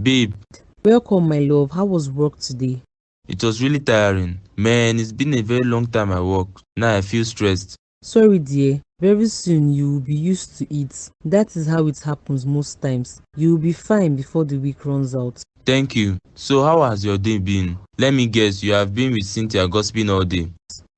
Babe, Welcome, my love. How was work today? it was really tiring. Man, it's been a very long time I worked. Now I feel stressed. Sorry, dear. Very soon you will be used to it. That is how it happens most times. You will be fine before the week runs out. Thank you. So how has your day been? Let me guess, you have been with Cynthia gossiping all day.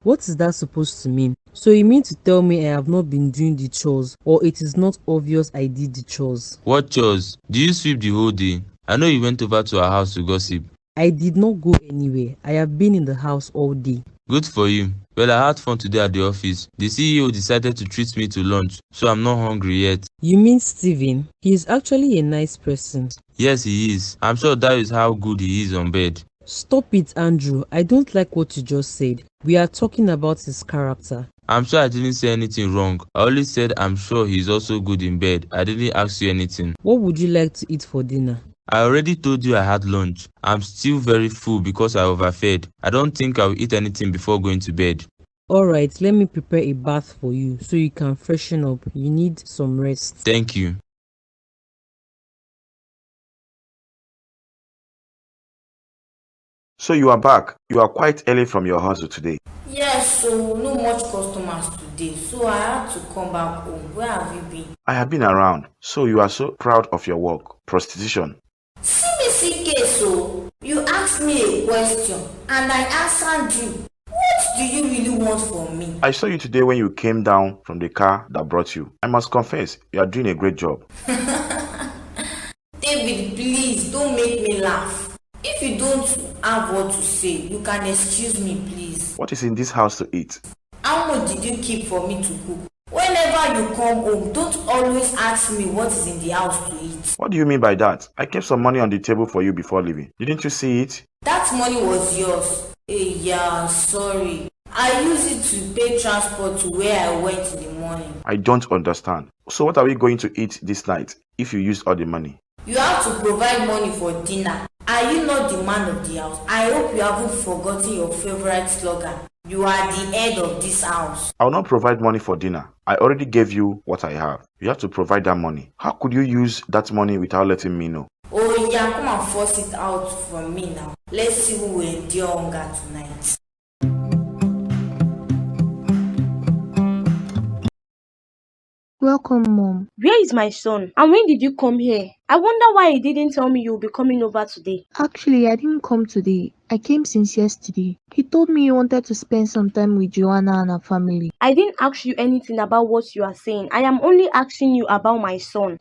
What is that supposed to mean? So you mean to tell me I have not been doing the chores, or it is not obvious I did the chores? What chores? Did you sweep the whole day? I know you went over to our house to gossip. I did not go anywhere. I have been in the house all day. Good for you. Well, I had fun today at the office. The CEO decided to treat me to lunch, so I'm not hungry yet. You mean Steven? He is actually a nice person. Yes, he is. I'm sure that is how good he is on bed. Stop it, Andrew. I don't like what you just said. We are talking about his character. I'm sure I didn't say anything wrong. I only said I'm sure he's also good in bed. I didn't ask you anything. What would you like to eat for dinner? I already told you I had lunch. I'm still very full because I overfed. I don't think I'll eat anything before going to bed. Alright, let me prepare a bath for you so you can freshen up. You need some rest. Thank you. So you are back. You are quite early from your hustle today. Yes, so no much customers today, so I had to come back home. Where have you been? I have been around. So you are so proud of your work. Prostitution. CBCK, so you asked me a question and I answered you. What do you really want from me? I saw you today when you came down from the car that brought you. I must confess, you are doing a great job. David, please don't make me laugh. If you don't have what to say, you can excuse me, please. What is in this house to eat? How much did you keep for me to cook? Whenever you come home, don't always ask me what is in the house to eat. What do you mean by that? I kept some money on the table for you before leaving. Didn't you see it? That money was yours. Yeah, sorry. I used it to pay transport to where I went in the morning. I don't understand. So what are we going to eat this night if you used all the money? You have to provide money for dinner. Are you not the man of the house? I hope you haven't forgotten your favorite slogan. You are the head of this house. I will not provide money for dinner. I already gave you what I have. You have to provide that money. How could you use that money without letting me know? Oh yeah, come and force it out from me now. Let's see who will endure hunger tonight. Welcome, Mom. Where is my son? And when did you come here? I wonder why he didn't tell me you'll be coming over today. Actually, I didn't come today. I came since yesterday. He told me he wanted to spend some time with Joanna and her family. I didn't ask you anything about what you are saying. I am only asking you about my son.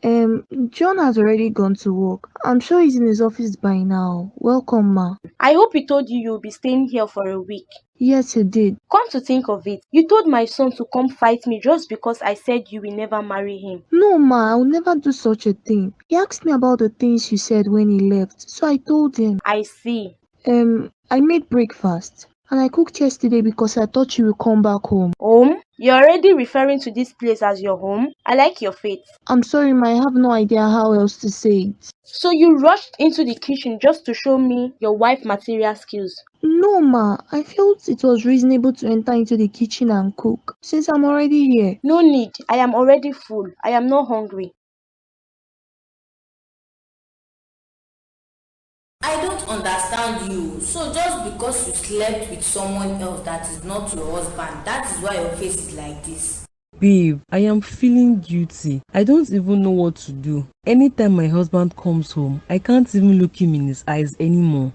John has already gone to work. I'm sure he's in his office by now. Welcome, Ma. I hope he told you you'll be staying here for a week. Yes, he did. Come to think of it, you told my son to come fight me just because I said you will never marry him. No, Ma, I will never do such a thing. He asked me about the things you said when he left, so I told him. I see. I made breakfast. And I cooked yesterday because I thought you would come back home. Home? You're already referring to this place as your home? I like your faith. I'm sorry, Ma, I have no idea how else to say it. So you rushed into the kitchen just to show me your wife material skills? No, Ma, I felt it was reasonable to enter into the kitchen and cook, since I'm already here. No need. I am already full. I am not hungry. I don't understand you. So just because you slept with someone else that is not your husband, that is why your face is like this. Babe, I am feeling guilty. I don't even know what to do. Anytime my husband comes home, I can't even look him in his eyes anymore.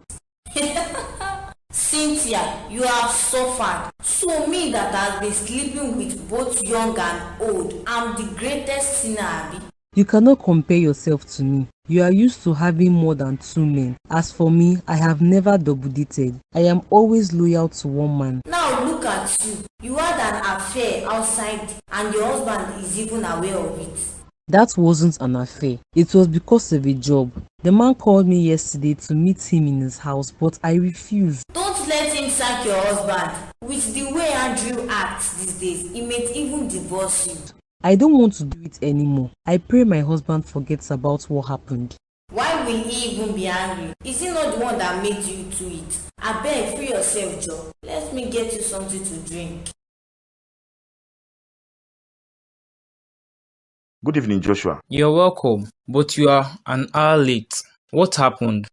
Cynthia, you have suffered. So me that has been sleeping with both young and old, I'm the greatest sinner, Abi. You cannot compare yourself to me. You are used to having more than 2 men. As for me, I have never double dated. I am always loyal to one man. Now look at you. You had an affair outside and your husband is even aware of it. That wasn't an affair. It was because of a job. The man called me yesterday to meet him in his house, but I refused. Don't let him sack your husband. With the way Andrew acts these days, he may even divorce you. I don't want to do it anymore. I pray my husband forgets about what happened. Why will he even be angry? Is he not the one that made you to it? I beg, free yourself, Joe. Let me get you something to drink. Good evening, Joshua. You're welcome, but you are an hour late. What happened?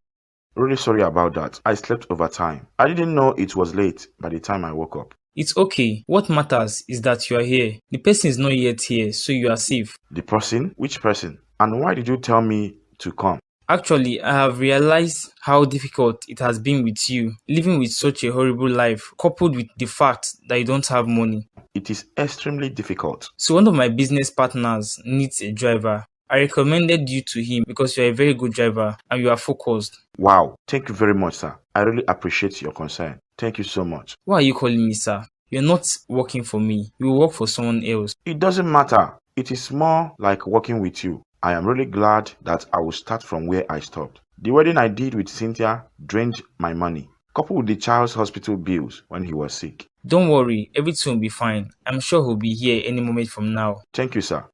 Really sorry about that. I slept over time. I didn't know it was late by the time I woke up. It's okay. What matters is that you are here. The person is not yet here, so you are safe. The person? Which person? And why did you tell me to come? Actually, I have realized how difficult it has been with you, living with such a horrible life, coupled with the fact that you don't have money. It is extremely difficult. So one of my business partners needs a driver. I recommended you to him because you are a very good driver and you are focused. Wow. Thank you very much, sir. I really appreciate your concern. Thank you so much. Why are you calling me sir? You're not working for me. You will work for someone else. It doesn't matter. It is more like working with you. I am really glad that I will start from where I stopped. The wedding I did with Cynthia drained my money, coupled with the child's hospital bills when he was sick. Don't worry, everything will be fine. I'm sure he'll be here any moment from now. Thank you, sir.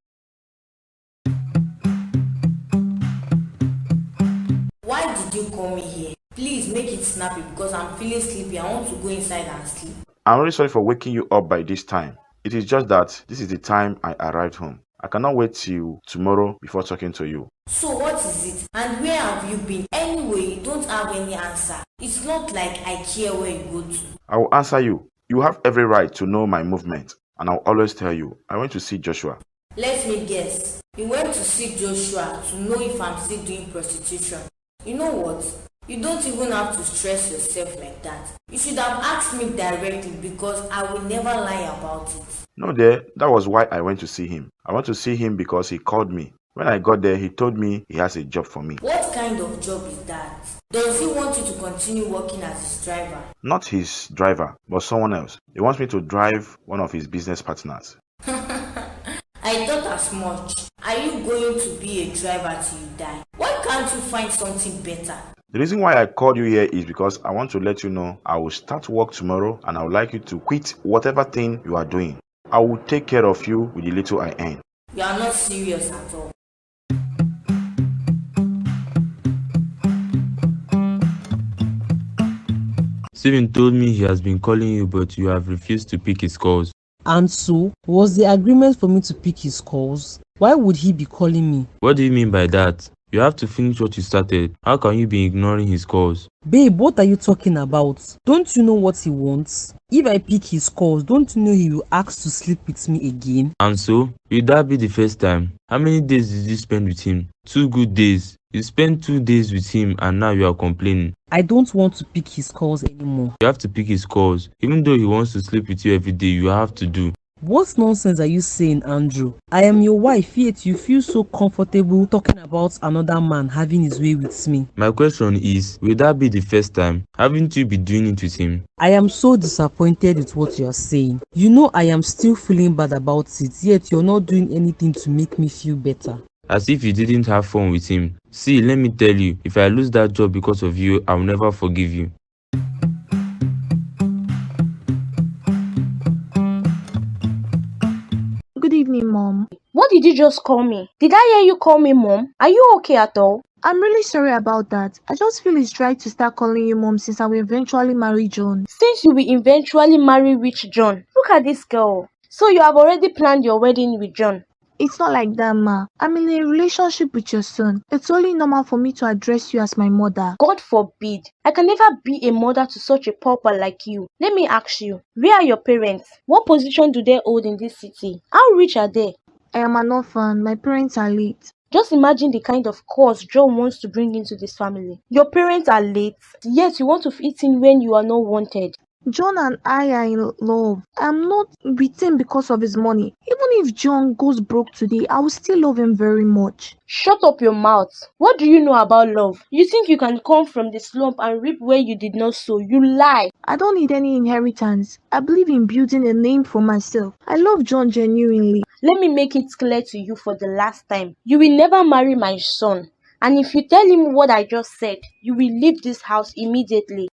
Why did you call me here? Please make it snappy because I'm feeling sleepy. I want to go inside and sleep. I'm really sorry for waking you up by this time. It is just that this is the time I arrived home. I cannot wait till tomorrow before talking to you. So what is it? And where have you been? Anyway, you don't have any answer. It's not like I care where you go to. I will answer you. You have every right to know my movement, and I'll always tell you. I went to see Joshua. Let me guess. You went to see Joshua to know if I'm still doing prostitution. You know what? You don't even have to stress yourself like that. You should have asked me directly because I will never lie about it. No, there. That was why I went to see him. I went to see him because he called me. When I got there, he told me he has a job for me. What kind of job is that? Does he want you to continue working as his driver? Not his driver, but someone else. He wants me to drive one of his business partners. I thought as much. Are you going to be a driver till you die? Why can't you find something better? The reason why I called you here is because I want to let you know I will start work tomorrow and I would like you to quit whatever thing you are doing. I will take care of you with the little I earn. You are not serious at all. Steven told me he has been calling you, but you have refused to pick his calls. And so, was the agreement for me to pick his calls? Why would he be calling me? What do you mean by that? You have to finish what you started. How can you be ignoring his calls? Babe, what are you talking about? Don't you know what he wants? If I pick his calls, don't you know he will ask to sleep with me again? And so, will that be the first time? How many days did you spend with him? 2 good days. You spent 2 days with him and now you are complaining. I don't want to pick his calls anymore. You have to pick his calls. Even though he wants to sleep with you every day, you have to do. What nonsense are you saying, Andrew? I am your wife, yet you feel so comfortable talking about another man having his way with me. My question is, will that be the first time? Haven't you been doing it with him? I am so disappointed with what you are saying. You know I am still feeling bad about it, yet you're not doing anything to make me feel better. As if you didn't have fun with him. See, let me tell you, if I lose that job because of you, I'll never forgive you. Good evening, Mom. What did you just call me? Did I hear you call me Mom? Are you okay at all? I'm really sorry about that. I just feel it's right to start calling you Mom since I will eventually marry John. Since you will eventually marry rich John, look at this girl. So you have already planned your wedding with John. It's not like that, Ma. I'm in a relationship with your son. It's only normal for me to address you as my mother. God forbid. I can never be a mother to such a pauper like you. Let me ask you, where are your parents? What position do they hold in this city? How rich are they? I am an orphan. My parents are late. Just imagine the kind of cause John wants to bring into this family. Your parents are late, yet you want to fit in when you are not wanted. John and I are in love. I'm not with him because of his money. Even if John goes broke today, I will still love him very much. Shut up your mouth. What do you know about love? You think you can come from the slump and reap where you did not sow? You lie. I don't need any inheritance. I believe in building a name for myself. I love John genuinely. Let me make it clear to you for the last time. You will never marry my son. And if you tell him what I just said, you will leave this house immediately.